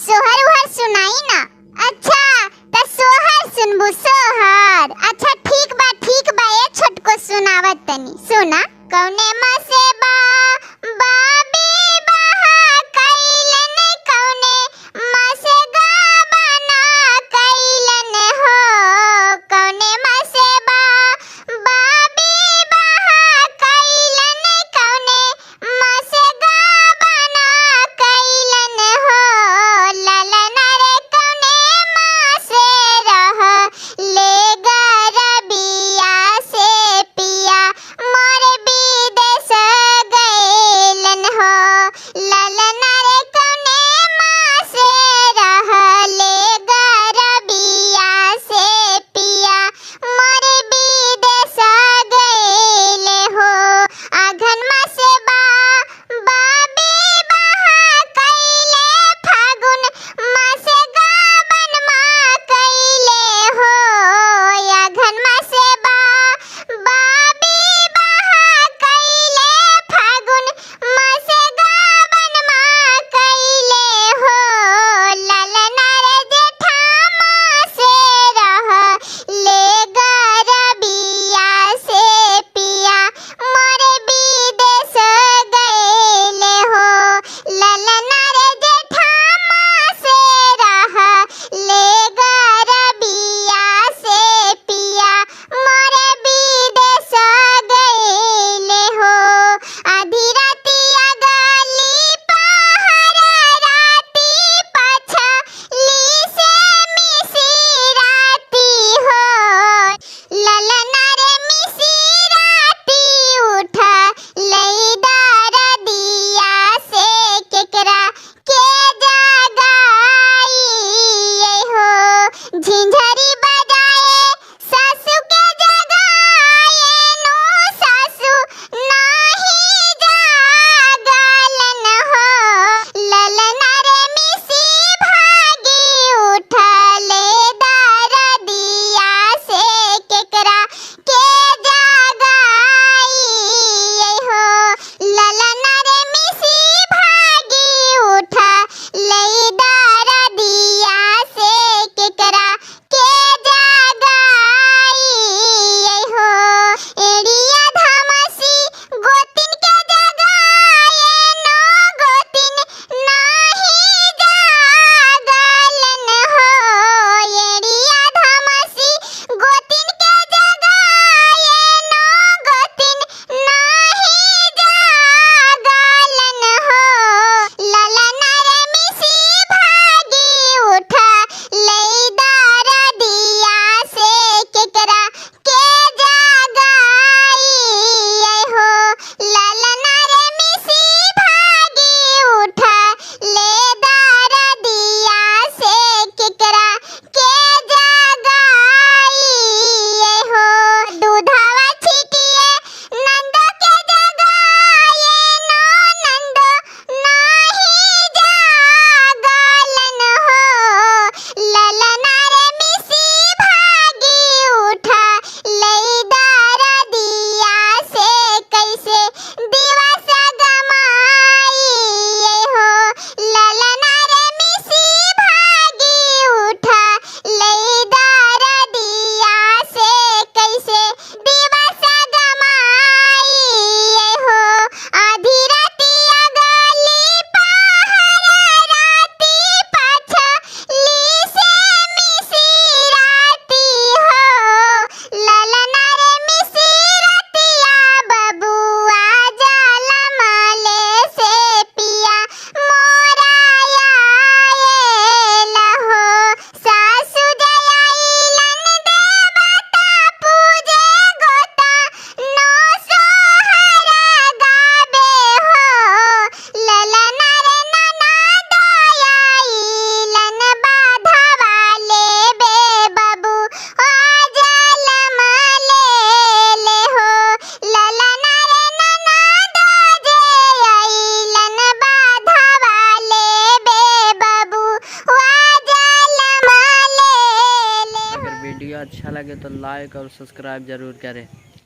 सोहर उहर सुनाई ना। अच्छा त सोहर सुनबू सोहर। अच्छा ठीक बा ए छोटको सुनावत तनी सुना। कौने माँ से बाबी बहा कैलन कौने माँ से गाबना कैलन हो। कौने माँ से बाबी बहा कैलन कौने माँ से गाबना कैलन हो। ललन रे कौने माँ से रह ले गरबिया से पिया मोर विदेश गैलन हो। ललन रे कौने माँ से रह ले गरबिया से पिया मोर विदेश गैले हो। आघन माँ से बाबी बहा कैले फागुन माँ से गाबन माँ कैले हो। आघन माँ से बाबी बहा कैले फागुन माँ से गाबन माँ कैले हो। ललन रे जेठा माँ से रह ले गरबिया से पिया मोर विदेश गैले हो। ललन रे जेठा माँ से रह ले गरबिया से पिया मोर विदेश गैले हो। आधी रातिया गली पहर राती पछली से मिसी राती हो। ललन रे मिसी राती उठ लई दरदिया से केकरा के जगाई हो। झिंझरी बजाए सासू के जगाए नो सासू नाही जागलन हो। ललन रे मिसी भागी उठ ले दरदिया से केकरा के जगाई हो। ललन रे मिसी भागी उठ ले दरदिया से केकरा के जगाई हो। एड़िया धमसी गोतिन के जगाए नो गोतिन नाही जागलन हो। एड़िया धमसी गोतिन के जगाए नो गोतिन नाही जागलन हो। ललन रे मिसी भागी उठ ले दरदिया से केकरा के जगाई हो। ललन रे मिसी भागी उठ ले दरदिया से केकरा के जगाई हो। दूधवा छिटिए नंद के जगाए नो नंद नाही जागलन हो। ललन रे मिसी भागी उठ ले दरदिया से कैसे दिवस गमाई हो। ललन रे मिसी भागी उठ ले दरदिया से कैसे दिवस गमाई हो। आधी रातिया गली पहर राती पछली से मिसी राती हो। ललन रे मिसी रातिया बबुआ जलमले से पिया मोरा आयल हो। सासु जयाइलन देवता पूजे गोता नो सोहर गाबे हो। ललन रे ननद आइलन बाधवा लेबे बबू जलमले हो। ललन रे ननद आइलन बाधवा लेबे बबू जलमले हो। अगर वीडियो अच्छा लगे तो लाइक और सब्सक्राइब जरूर करें।